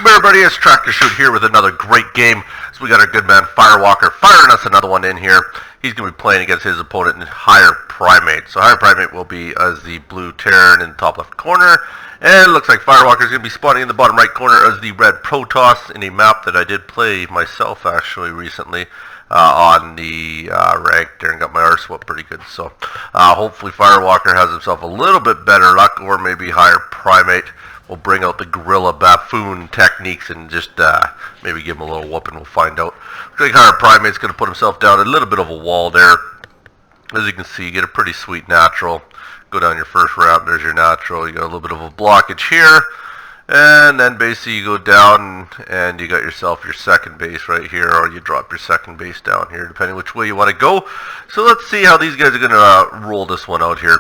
Welcome everybody, it's tractorchute here with another great game. So we got our good man Firewalker firing us another one in here. He's going to be playing against his opponent in Higher Primate. So Higher Primate will be as the blue Terran in the top left corner. And it looks like Firewalker is going to be spawning in the bottom right corner as the red Protoss in a map that I did play myself actually recently on the rank there and got my arse whooped pretty good. So hopefully Firewalker has himself a little bit better luck, or maybe Higher Primate will bring out the gorilla buffoon techniques and just maybe give him a little whooping. We'll find out. Looks like Higher Primate's going to put himself down a little bit of a wall there. As you can see, you get a pretty sweet natural. Go down your first ramp, there's your natural. You got a little bit of a blockage here. And then basically you go down and you got yourself your second base right here, or you drop your second base down here, depending which way you want to go. So let's see how these guys are going to roll this one out here.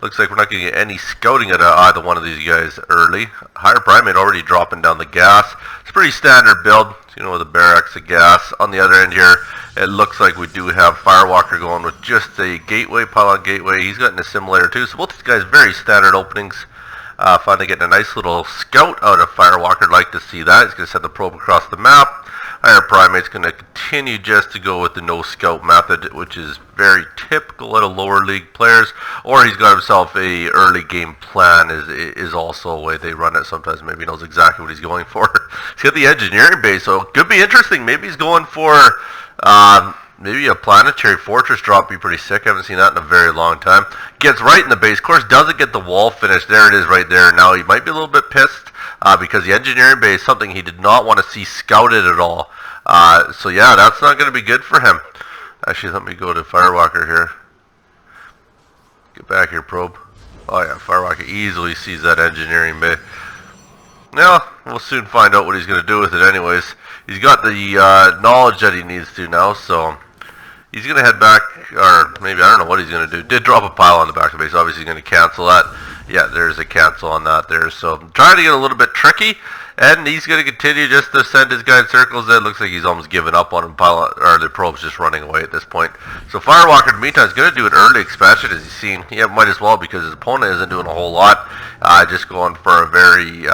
Looks like we're not going to get any scouting at either one of these guys early. Higher Primate already dropping down the gas. It's a pretty standard build, you know, with a barracks of gas. On the other end here, it looks like we do have Firewalker going with just a gateway, pylon gateway. He's got an assimilator too, so both these guys very standard openings. Finally getting a nice little scout out of Firewalker. Like to see that. He's going to send the probe across the map. Higher Primate's going to continue just to go with the no scout method, which is very typical at a lower league players. Or he's got himself a early game plan is also a way they run it. Sometimes maybe he knows exactly what he's going for. He's got the engineering base, so it could be interesting. Maybe he's going for maybe a planetary fortress drop. Be pretty sick. I haven't seen that in a very long time. Gets right in the base. Of course, doesn't get the wall finished. There it is right there. Now he might be a little bit pissed. Because the engineering bay is something he did not want to see scouted at all. So yeah, that's not going to be good for him. Actually, let me go to Firewalker here. Get back here, probe. Oh yeah, Firewalker easily sees that engineering bay. Now, we'll soon find out what he's going to do with it anyways. He's got the knowledge that he needs to now, so he's going to head back, or maybe, I don't know what he's going to do. Did drop a pile on the back of the base, obviously he's going to cancel that. Yeah, there's a cancel on that there. So trying to get a little bit tricky, and he's going to continue just to send his guy in circles. It looks like he's almost given up on him. Or the probe's just running away at this point. So Firewalker in the meantime is going to do an early expansion, as you've seen. Yeah, might as well, because his opponent isn't doing a whole lot. Just going for a very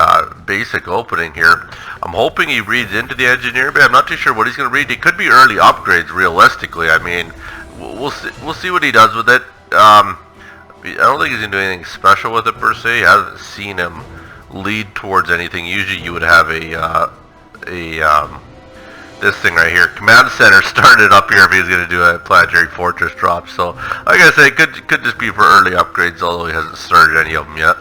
basic opening here. I'm hoping he reads into the engineer bay. I'm not too sure what he's going to read. It could be early upgrades, realistically. I mean, we'll see what he does with it. I don't think he's going to do anything special with it per se. I haven't seen him lead towards anything. Usually you would have this thing right here, command center, started up here if he's going to do a planetary fortress drop. So like I say, it could just be for early upgrades, although he hasn't started any of them yet.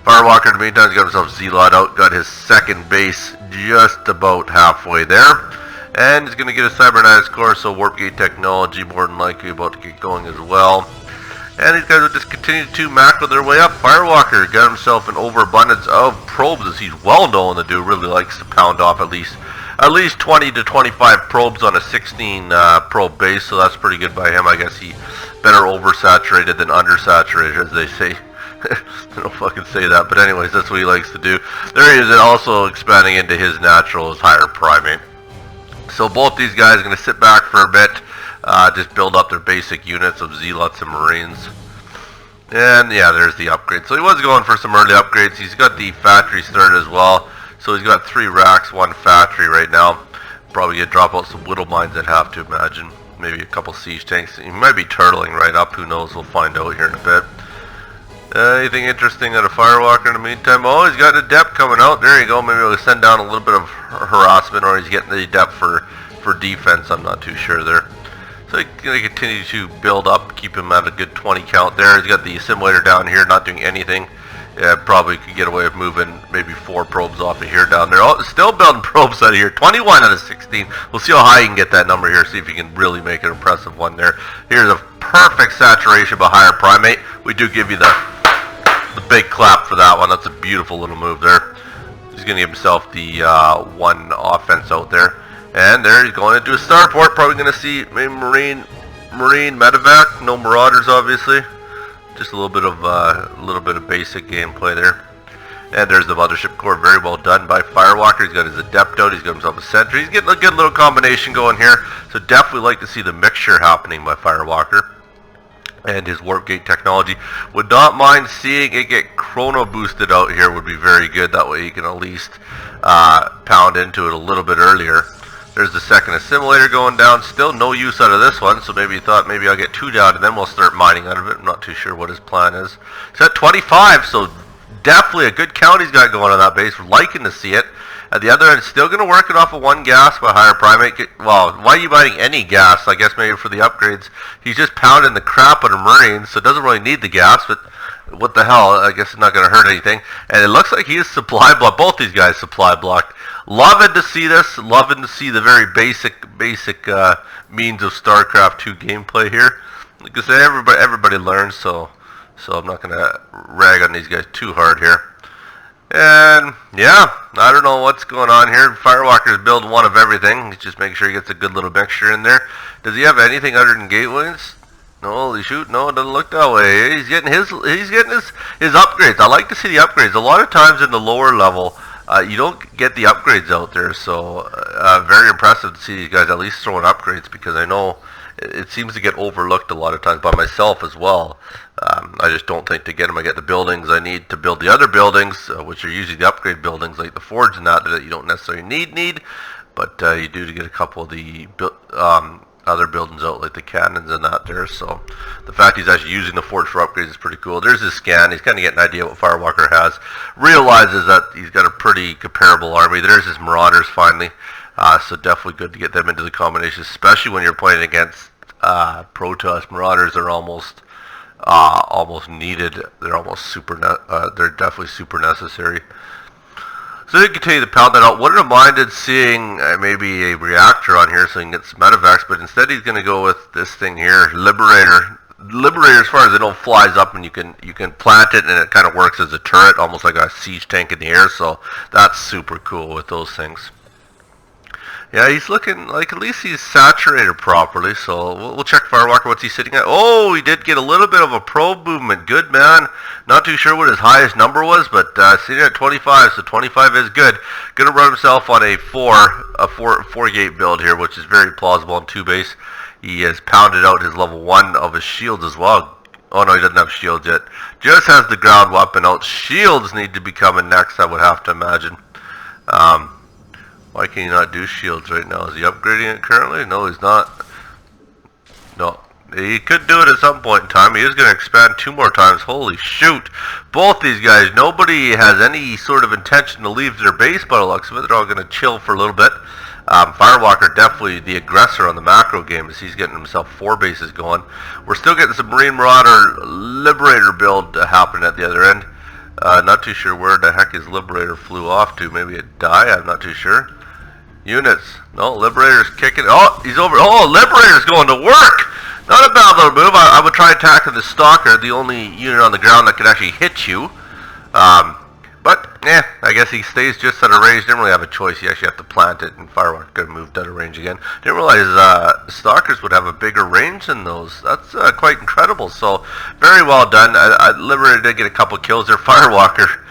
Firewalker in the meantime has got himself Z-Lot out, got his second base just about halfway there. And he's going to get a cybernetics core, so warp gate technology more than likely about to get going as well. And these guys will just continue to macro their way up. Firewalker got himself an overabundance of probes, as he's well known to do. Really likes to pound off at least 20 to 25 probes on a 16 probe base, so that's pretty good by him. I guess he better oversaturated than undersaturated, as they say. I don't fucking say that, but anyways, that's what he likes to do. There he is, and also expanding into his natural as Higher Primate. So both these guys are going to sit back for a bit. Just build up their basic units of Zealots and Marines. And yeah, there's the upgrade. So he was going for some early upgrades. He's got the factory started as well. So he's got 3 racks, 1 factory right now. Probably gonna drop out some whittle mines, I'd have to imagine. Maybe a couple siege tanks. He might be turtling right up, who knows, we'll find out here in a bit. Anything interesting out of Firewalker in the meantime? Oh, he's got an adept coming out. There you go. Maybe we'll send down a little bit of harassment, or he's getting the adept for defense. I'm not too sure there. So he's going to continue to build up, keep him at a good 20 count there. He's got the assimilator down here, not doing anything. Yeah, probably could get away with moving maybe 4 probes off of here down there. Oh, still building probes out of here. 21 out of 16. We'll see how high he can get that number here, see if he can really make an impressive one there. Here's a perfect saturation by Higher Primate. We do give you the big clap for that one. That's a beautiful little move there. He's going to give himself the 1 offense out there. And there he's going into a starport. Probably going to see maybe Marine medevac. No Marauders, obviously. Just a little bit of basic gameplay there. And there's the mothership core. Very well done by Firewalker. He's got his adept out. He's got himself a sentry. He's getting a good little combination going here. So definitely like to see the mixture happening by Firewalker. and his warp gate technology. Would not mind seeing it get chrono boosted out here, would be very good. That way you can at least pound into it a little bit earlier. There's the second assimilator going down. Still no use out of this one, so maybe he thought maybe I'll get 2 down and then we'll start mining out of it. I'm not too sure what his plan is. He's at 25, so definitely a good count he's got going on that base. We're liking to see it. At the other end, still going to work it off of 1 gas by higher primate. Well, why are you mining any gas? I guess maybe for the upgrades. He's just pounding the crap out of Marines, so it doesn't really need the gas, but what the hell, I guess it's not going to hurt anything. And it looks like he is supply blocked. Both these guys supply blocked. Loving to see this. Loving to see the very basic means of StarCraft 2 gameplay here. Like I said, everybody learns, so I'm not going to rag on these guys too hard here. And yeah, I don't know what's going on here. Firewalker's build one of everything. He's just making sure he gets a good little mixture in there. Does he have anything other than gateways? No, holy shoot, no, it doesn't look that way. He's getting his upgrades. I like to see the upgrades. A lot of times in the lower level, you don't get the upgrades out there, so very impressive to see these guys at least throwing upgrades, because I know it seems to get overlooked a lot of times by myself as well. I just don't think to get them, I get the buildings I need to build the other buildings, which are usually the upgrade buildings like the forge and that you don't necessarily need, but you do to get a couple of the other buildings out like the cannons and that there. So the fact he's actually using the forge for upgrades is pretty cool. There's his scan. He's kind of getting an idea what Firewalker has. Realizes that he's got a pretty comparable army. There's his Marauders finally. So definitely good to get them into the combination, especially when you're playing against Protoss. Marauders are almost needed. They're almost they're definitely super necessary. So they continue to pound that out. Wouldn't have minded seeing maybe a reactor on here so he can get some medevacs, but instead he's going to go with this thing here, Liberator. Liberator, as far as I know, flies up and you can plant it and it kind of works as a turret, almost like a siege tank in the air. So that's super cool with those things. Yeah, he's looking like at least he's saturated properly, so we'll check Firewalker. What's he sitting at? Oh, he did get a little bit of a probe movement. Good, man. Not too sure what his highest number was, but sitting at 25, so 25 is good. Going to run himself on a four gate build here, which is very plausible on 2 base. He has pounded out his level 1 of his shields as well. Oh no, he doesn't have shields yet. Just has the ground weapon out. Shields need to be coming next, I would have to imagine. Why can he not do shields right now? Is he upgrading it currently? No, he's not. No. He could do it at some point in time. He is going to expand 2 more times. Holy shoot. Both these guys, nobody has any sort of intention to leave their base by the looks of it. They're all going to chill for a little bit. Firewalker definitely the aggressor on the macro game as he's getting himself 4 bases going. We're still getting some Marine Marauder Liberator build happening at the other end. Not too sure where the heck his Liberator flew off to. Maybe it died. I'm not too sure. Units. No, Liberator's kicking. Oh, he's over. Oh, Liberator's going to work. Not a bad little move. I would try attacking the Stalker, the only unit on the ground that could actually hit you. But, I guess he stays just at a range. Didn't really have a choice. You actually have to plant it, and Firewalker could have moved out of range again. Didn't realize Stalkers would have a bigger range than those. That's quite incredible. So, very well done. Liberator did get a couple kills there. Firewalker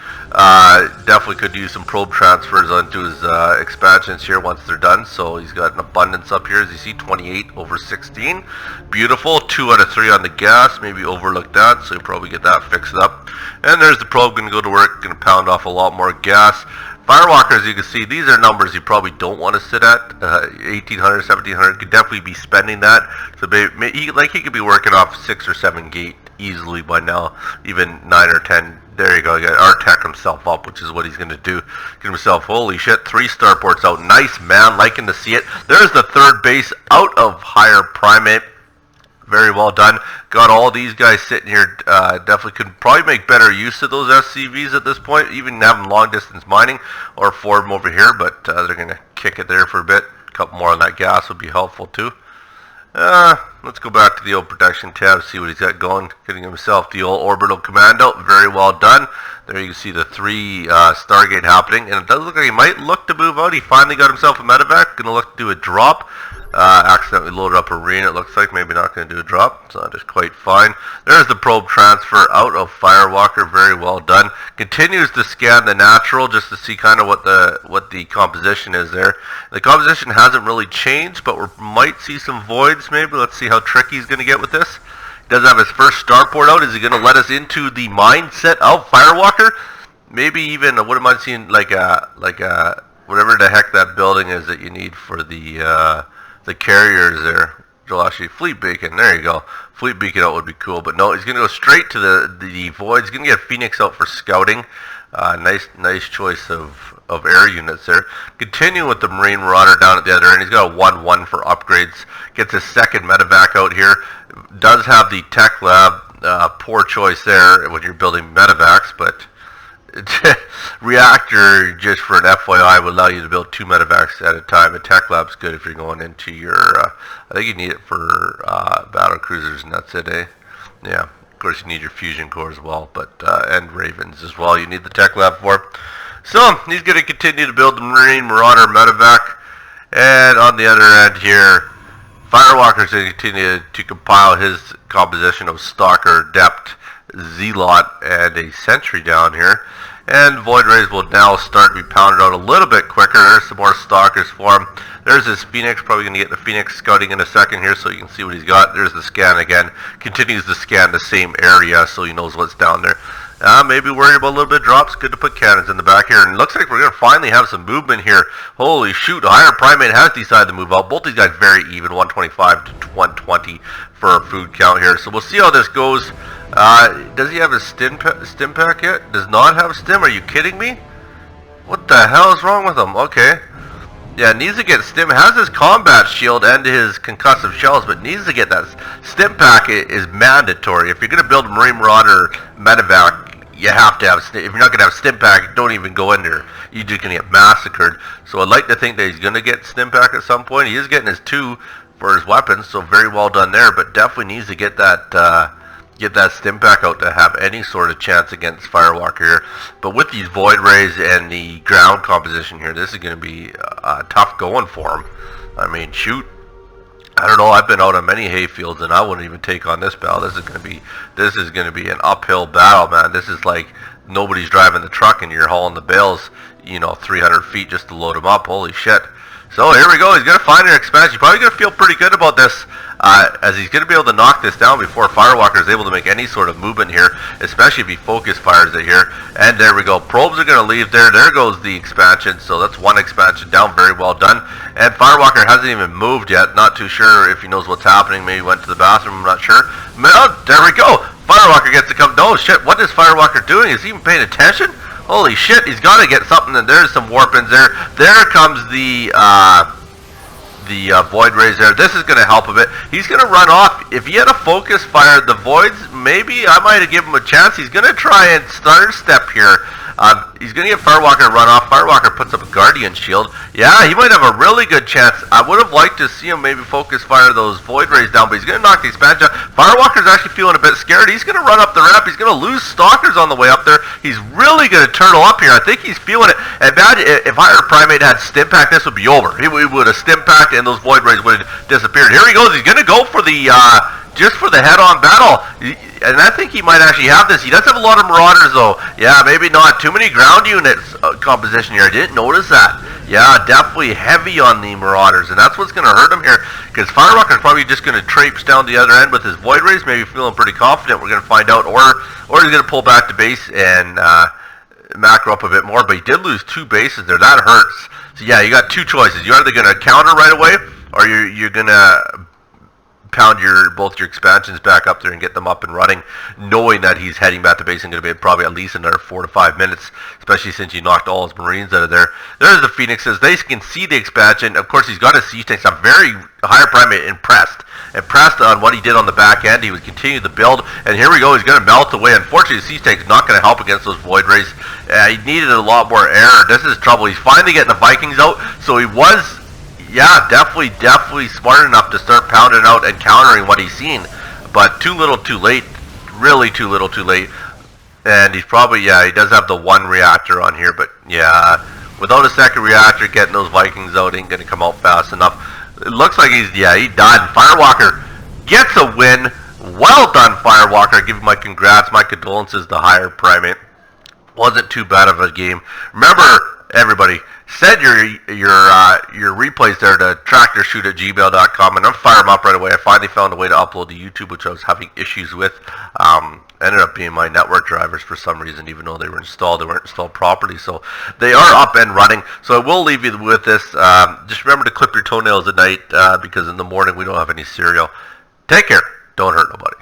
definitely could use some probe transfers onto his expansions here once they're done. So he's got an abundance up here, as you see, 28 over 16. Beautiful. 2 out of 3 on the gas. Maybe overlooked that, so you'll probably get that fixed up. And there's the probe going to go to work, going to pound off a lot more gas. Firewalker, as you can see, these are numbers you probably don't want to sit at. 1800, 1700, could definitely be spending that. So he could be working off 6 or 7 gate easily by now, even 9 or 10. There you go, he got Artec himself up, which is what he's going to do. Get himself, holy shit, 3 starports out. Nice, man, liking to see it. There's the 3rd base out of higher primate. Very well done. Got all these guys sitting here. Definitely could probably make better use of those SCVs at this point, even having long distance mining, or 4 of them over here, but they're going to kick it there for a bit. A couple more on that gas would be helpful too. Let's go back to the old protection tab, see what he's got going. Getting himself the old orbital commando. Very well done. There you can see the 3 Stargate happening, and it does look like he might look to move out. He finally got himself a medevac. Going to look to do a drop. Accidentally loaded up Arena, it looks like. Maybe not going to do a drop. It's not just quite fine. There's the probe transfer out of Firewalker. Very well done. Continues to scan the natural just to see kind of what the composition is there. The composition hasn't really changed, but we might see some voids maybe. Let's see how tricky he's going to get with this. Doesn't have his first starport out. Is he going to let us into the mindset of Firewalker? Maybe even, I wouldn't mind seeing like a whatever the heck that building is that you need for the carriers there. Joel, actually, Fleet Beacon. There you go. Fleet Beacon out would be cool, but no, he's going to go straight to the Void. He's going to get Phoenix out for scouting. Nice choice of air units there. Continue with the Marine Marauder down at the other end. He's got a 1-1 for upgrades. Gets his second medevac out here. Does have the Tech Lab. Poor choice there when you're building medevacs, but Reactor, just for an FYI, would allow you to build 2 medevacs at a time. A Tech Lab's good if you're going into your, I think you need it for battle cruisers, and that's it, eh? Yeah, of course you need your fusion core as well, but and Ravens as well, you need the Tech Lab for. So, he's going to continue to build the Marine Marauder medevac, and on the other end here, Firewalker's going to continue to compile his composition of Stalker, Adept, Zealot, and a Sentry down here. And Void Rays will now start to be pounded out a little bit quicker. There's some more Stalkers for him. There's his Phoenix, probably going to get the Phoenix scouting in a second here so you can see what he's got. There's the scan again. Continues to scan the same area so he knows what's down there. Maybe worried about a little bit of drops. Good to put cannons in the back here. And it looks like we're going to finally have some movement here. Holy shoot, a higher primate has decided to move out. Both these guys very even, 125 to 120 for a food count here. So we'll see how this goes. Does he have a stim pack yet? Does not have stim? Are you kidding me? What the hell is wrong with him? Okay. Yeah, needs to get stim. Has his combat shield and his concussive shells, but needs to get that stim pack. Is mandatory. If you're going to build a Marine Marauder medevac, you have to have stim. If you're not going to have stim pack, don't even go in there. You're just going to get massacred. So I'd like to think that he's going to get stim pack at some point. He is getting his 2 for his weapons, so very well done there, but definitely needs to get that stim pack out to have any sort of chance against Firewalker here. But with these Void Rays and the ground composition here, this is going to be tough going for him. I mean, shoot, I don't know, I've been out on many hayfields and I wouldn't even take on this battle. This is going to be an uphill battle, man. This is like nobody's driving the truck and you're hauling the bales, 300 feet just to load them up. Holy shit. So here we go. He's going to find an expansion. He's probably going to feel pretty good about this, as he's going to be able to knock this down before Firewalker is able to make any sort of movement here, especially if he focus fires it here. And there we go. Probes are going to leave there. There goes the expansion. So that's one expansion down. Very well done. And Firewalker hasn't even moved yet. Not too sure if he knows what's happening. Maybe went to the bathroom. I'm not sure. Oh, there we go. Firewalker gets to come. Oh shit! What is Firewalker doing? Is he even paying attention? Holy shit, he's got to get something, and there's some warpins there. There comes the Void Rays there. This is going to help a bit. He's going to run off. If he had a focus fire the Voids, maybe I might have given him a chance. He's going to try and stutter step here. He's going to get Firewalker to run off. Firewalker puts up a Guardian Shield. Yeah, he might have a really good chance. I would have liked to see him maybe focus fire those Void Rays down, but he's going to knock the expansion out. Firewalker's actually feeling a bit scared. He's going to run up the ramp. He's going to lose Stalkers on the way up there. He's really going to turtle up here. I think he's feeling it. Imagine if Higher Primate had stim pack, this would be over. He would have stim packed and those Void Rays would have disappeared. Here he goes. He's going to go for the just for the head-on battle. And I think he might actually have this. He does have a lot of Marauders, though. Yeah, maybe not. Too many ground units composition here. I didn't notice that. Yeah, definitely heavy on the Marauders. And that's what's going to hurt him here. Because Firewalker's probably just going to traipse down the other end with his Void Rays. Maybe feeling pretty confident. We're going to find out. Or he's going to pull back to base and macro up a bit more. But he did lose 2 bases there. That hurts. So yeah, you got 2 choices. You're either going to counter right away, or you're going to pound both your expansions back up there and get them up and running, knowing that he's heading back to base and going to be probably at least another 4 to 5 minutes, especially since you knocked all his Marines out of there. There's the Phoenixes. They can see the expansion. Of course, he's got his siege tanks. I'm very Higher Primate impressed on what he did on the back end. He was continuing to build, and here we go. He's going to melt away. Unfortunately, the siege tank is not going to help against those Void Rays. He needed a lot more air. This is trouble. He's finally getting the Vikings out, so he was, yeah, definitely smart enough to start pounding out and countering what he's seen. But too little too late. Really too little too late. And he's probably, yeah, he does have the 1 reactor on here, but yeah, without a second reactor, getting those Vikings out ain't going to come out fast enough. It looks like he died. Firewalker gets a win. Well done, Firewalker. I give you my congrats, my condolences to Higher Primate. Wasn't too bad of a game. Remember, everybody, Send your replays there to tractorchute@gmail.com, and I'm fire them up right away. I finally found a way to upload to YouTube, which I was having issues with. Ended up being my network drivers for some reason, even though they weren't installed properly. So they are up and running. So I will leave you with this. Just remember to clip your toenails at night because in the morning we don't have any cereal. Take care. Don't hurt nobody.